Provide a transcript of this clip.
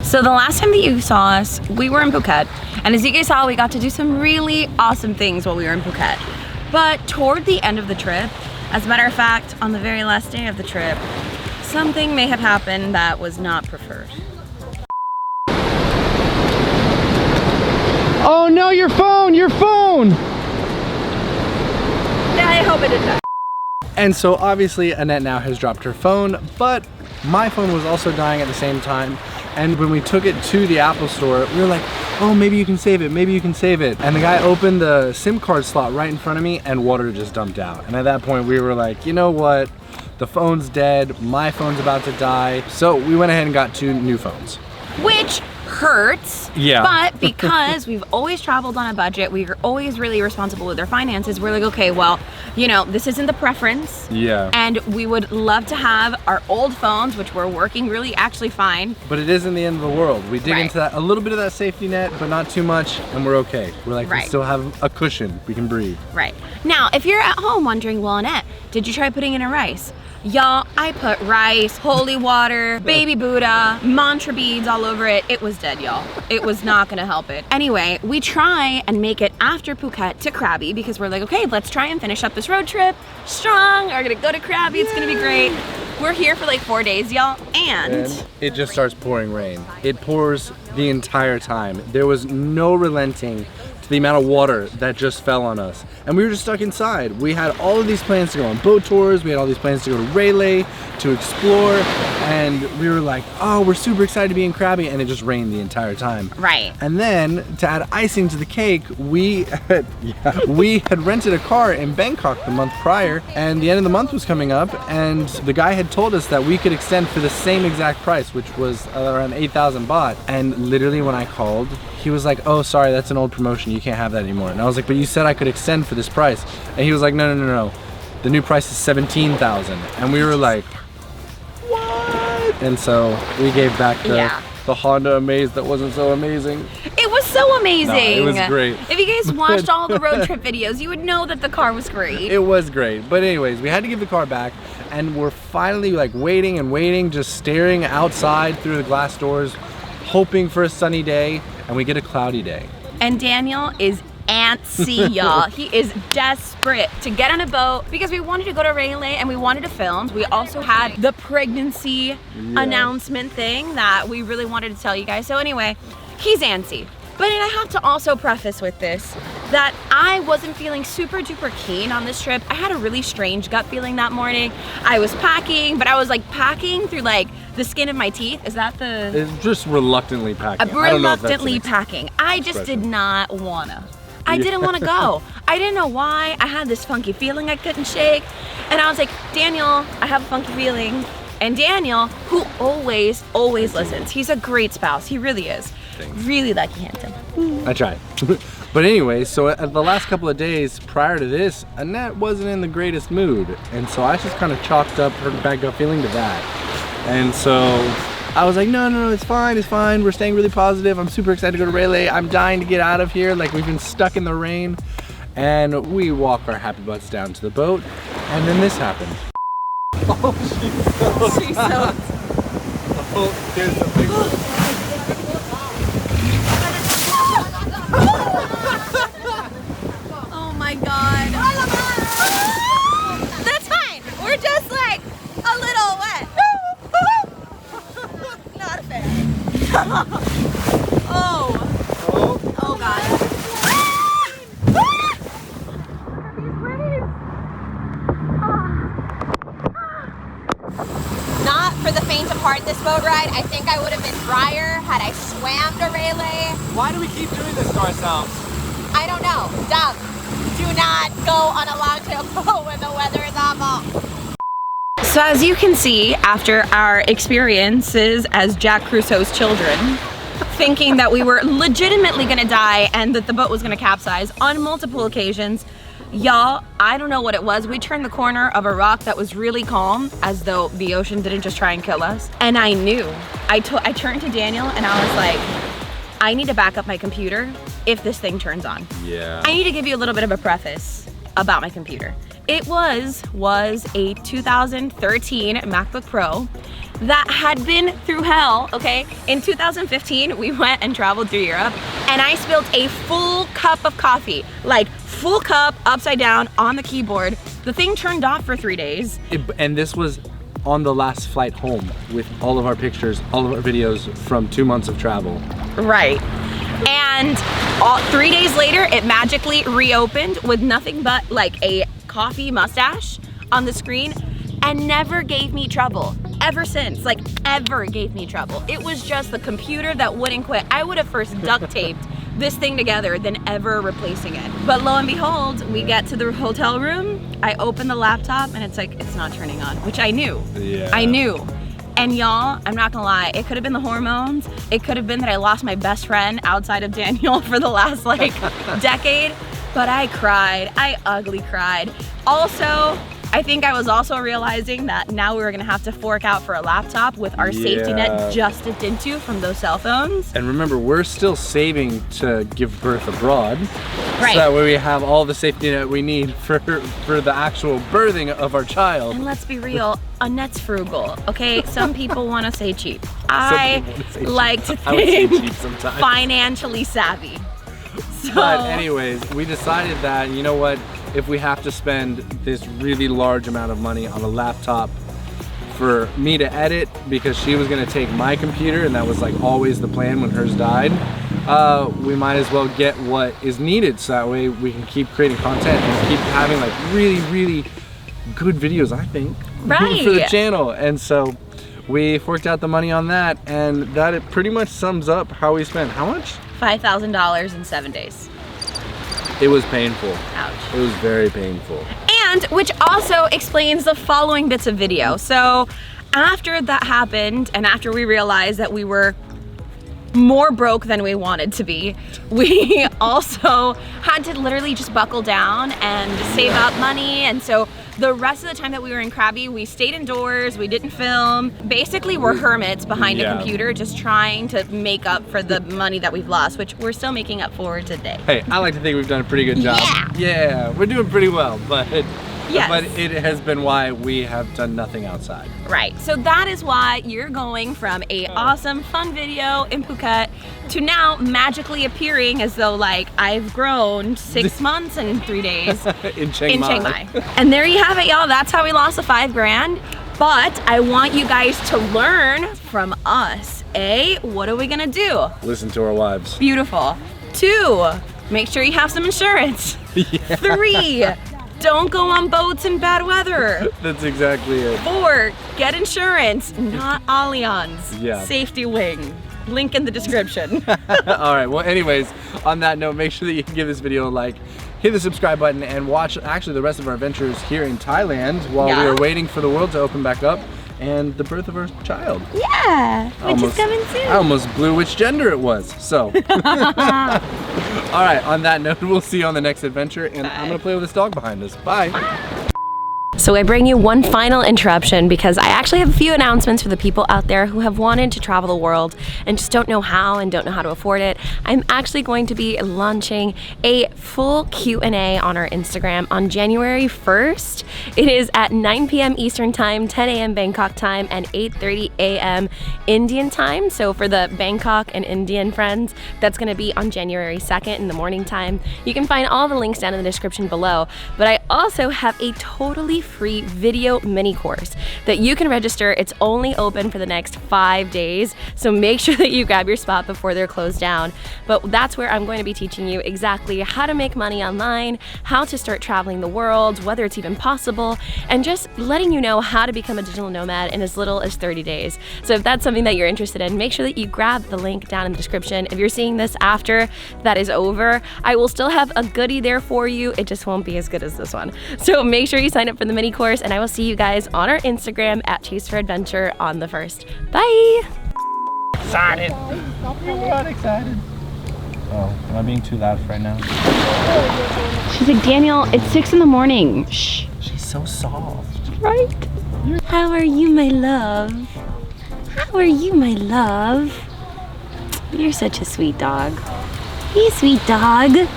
So the last time that you saw us, we were in Phuket. And as you guys saw, we got to do some really awesome things while we were in Phuket. But toward the end of the trip, as a matter of fact, on the very last day of the trip, something may have happened that was not preferred. Oh no, your phone, your phone! Yeah, I hope it did that. And so obviously Annette now has dropped her phone, but my phone was also dying at the same time. And when we took it to the Apple store, we were like, oh, maybe you can save it, maybe you can save it. And the guy opened the SIM card slot right in front of me and water just dumped out. And at that point we were like, you know what? The phone's dead, my phone's about to die. So we went ahead and got 2 new phones. Which hurts, yeah. But because we've always traveled on a budget, we're always really responsible with our finances, we're like, okay, well, you know, this isn't the preference. Yeah. And we would love to have our old phones, which were working really actually fine. But it isn't the end of the world. We dig into that, a little bit of that safety net, but not too much, and we're okay. We're like, we still have a cushion, we can breathe. Right. Now, if you're at home wondering, well, Annette, did you try putting in a rice? Y'all, I put rice, holy water, baby Buddha, mantra beads all over it. It was dead, y'all. It was not gonna help it. Anyway, we try and make it after Phuket to Krabi because we're like, okay, let's try and finish up this road trip strong. We're gonna go to Krabi, it's gonna be great. We're here for like 4 days, y'all, and it just starts pouring rain. It pours the entire time. There was no relenting to the amount of water that just fell on us. And we were just stuck inside. We had all of these plans to go on boat tours, we had all these plans to go to Railay, to explore, and we were like, oh, we're super excited to be in Krabi, and it just rained the entire time. Right. And then, to add icing to the cake, we had rented a car in Bangkok the month prior, and the end of the month was coming up, and the guy had told us that we could extend for the same exact price, which was around 8,000 baht. And literally when I called, he was like, oh, sorry, that's an old promotion, you can't have that anymore. And I was like, but you said I could extend for this price. And he was like, no, no, no, no. The new price is 17,000. And we were like, what? And so we gave back the Honda Amaze that wasn't so amazing. It was so amazing. No, it was great. If you guys watched all the road trip videos, you would know that the car was great. It was great. But anyways, we had to give the car back, and we're finally like waiting and waiting, just staring outside through the glass doors, hoping for a sunny day, and we get a cloudy day. And Daniel is antsy, y'all. He is desperate to get on a boat because we wanted to go to Railay and we wanted to film. We also had the pregnancy announcement thing that we really wanted to tell you guys. So anyway, he's antsy. But I have to also preface with this that I wasn't feeling super duper keen on this trip. I had a really strange gut feeling that morning. I was packing, but I was like packing through like the skin of my teeth. Is that the? It's just reluctantly packing. Reluctantly packing. I just did not wanna. I didn't want to go. I didn't know why. I had this funky feeling I couldn't shake. And I was like, Daniel, I have a funky feeling. And Daniel, who always listens. He's a great spouse. He really is. Thanks. Really lucky, handsome. I tried. But anyway, so the last couple of days prior to this, Annette wasn't in the greatest mood. And so I just kind of chalked up her bad gut feeling to that. And so I was like, no, no, no, it's fine, it's fine. We're staying really positive. I'm super excited to go to Railay. I'm dying to get out of here. Like, we've been stuck in the rain. And we walk our happy butts down to the boat. And then this happened. Oh, she's so... Oh, there's the big one. Oh my God. That's fine. We're just like a little wet. Not fair. Oh God. Not for the faint of heart, this boat ride. I think I would have been drier had I swam to Railay. Why do we keep doing this to ourselves? I don't know. Dumb. Do not go on a long tail boat when the weather is awful. So as you can see, after our experiences as Jack Crusoe's children, thinking that we were legitimately gonna die and that the boat was gonna capsize on multiple occasions, y'all, I don't know what it was. We turned the corner of a rock that was really calm, as though the ocean didn't just try and kill us. And I knew. I turned to Daniel and I was like, I need to back up my computer if this thing turns on. Yeah. I need to give you a little bit of a preface about my computer. It was a 2013 MacBook Pro, that had been through hell, okay? In 2015, we went and traveled through Europe, and I spilled a full cup of coffee, like full cup, upside down, on the keyboard. The thing turned off for 3 days. And this was on the last flight home with all of our pictures, all of our videos from 2 months of travel. Right. And 3 days later, it magically reopened with nothing but like a coffee mustache on the screen, and never gave me trouble ever since. Like, ever gave me trouble. It was just the computer that wouldn't quit. I would have first duct taped this thing together than ever replacing it. But lo and behold, we get to the hotel room, I open the laptop, and it's like, it's not turning on, which I knew. Yeah. I knew. And y'all, I'm not gonna lie, it could have been the hormones. It could have been that I lost my best friend outside of Daniel for the last like decade. But I cried, I ugly cried. Also, I think I was also realizing that now we were gonna have to fork out for a laptop with our safety net just dipped into from those cell phones. And remember, we're still saving to give birth abroad. Right. So that way we have all the safety net we need for the actual birthing of our child. And let's be real, a net's frugal, okay? Some people wanna say cheap. I like to I would say think cheap sometimes. financially savvy. So, But anyways, we decided that, you know what, if we have to spend this really large amount of money on a laptop for me to edit, because she was gonna take my computer, and that was like always the plan when hers died, we might as well get what is needed, so that way we can keep creating content and keep having like really, really good videos, I think, right, for the channel. And so we forked out the money on that, and that it pretty much sums up how we spent. How much? $5,000 in 7 days. It was painful. Ouch. It was very painful. And which also explains the following bits of video. So after that happened, and after we realized that we were more broke than we wanted to be, we also had to literally just buckle down and save up money. And so the rest of the time that we were in Krabi, we stayed indoors, we didn't film. Basically, we're hermits behind a computer, just trying to make up for the money that we've lost, which we're still making up for today. Hey, I like to think we've done a pretty good job. Yeah, we're doing pretty well, but it has been why we have done nothing outside. Right, so that is why you're going from a awesome, fun video in Phuket to now magically appearing as though like I've grown 6 months and 3 days in Chiang Mai. And there you have it, y'all. That's how we lost the $5 grand. But I want you guys to learn from us. A, what are we gonna do? Listen to our wives. Beautiful. 2, make sure you have some insurance. 3, don't go on boats in bad weather. That's exactly it. 4, get insurance, not Allianz. Yeah. Safety wing. Link in the description. All right, well anyways, on that note, make sure that you can give this video a like, hit the subscribe button, and watch actually the rest of our adventures here in Thailand while we are waiting for the world to open back up and the birth of our child. Yeah, which is coming soon. I almost blew which gender it was, so. All right, on that note, we'll see you on the next adventure, and I'm gonna play with this dog behind us. Bye. So I bring you one final interruption because I actually have a few announcements for the people out there who have wanted to travel the world and just don't know how and don't know how to afford it. I'm actually going to be launching a full Q&A on our Instagram on January 1st. It is at 9 p.m. Eastern time, 10 a.m. Bangkok time, and 8:30 a.m. Indian time. So for the Bangkok and Indian friends, that's going to be on January 2nd in the morning time. You can find all the links down in the description below. But I also have a totally free video mini course that you can register. It's only open for the next 5 days, so make sure that you grab your spot before they're closed down. But that's where I'm going to be teaching you exactly how to make money online, how to start traveling the world, whether it's even possible, and just letting you know how to become a digital nomad in as little as 30 days. So if that's something that you're interested in, make sure that you grab the link down in the description. If you're seeing this after that is over, I will still have a goodie there for you. It just won't be as good as this one. So make sure you sign up for the mini course, and I will see you guys on our Instagram at Chase for Adventure on the 1st. Bye! Excited. You're not excited. Oh, am I being too loud right now? She's like, Daniel, it's 6 in the morning. Shh. She's so soft. Right? How are you, my love? How are you, my love? You're such a sweet dog. Hey, sweet dog.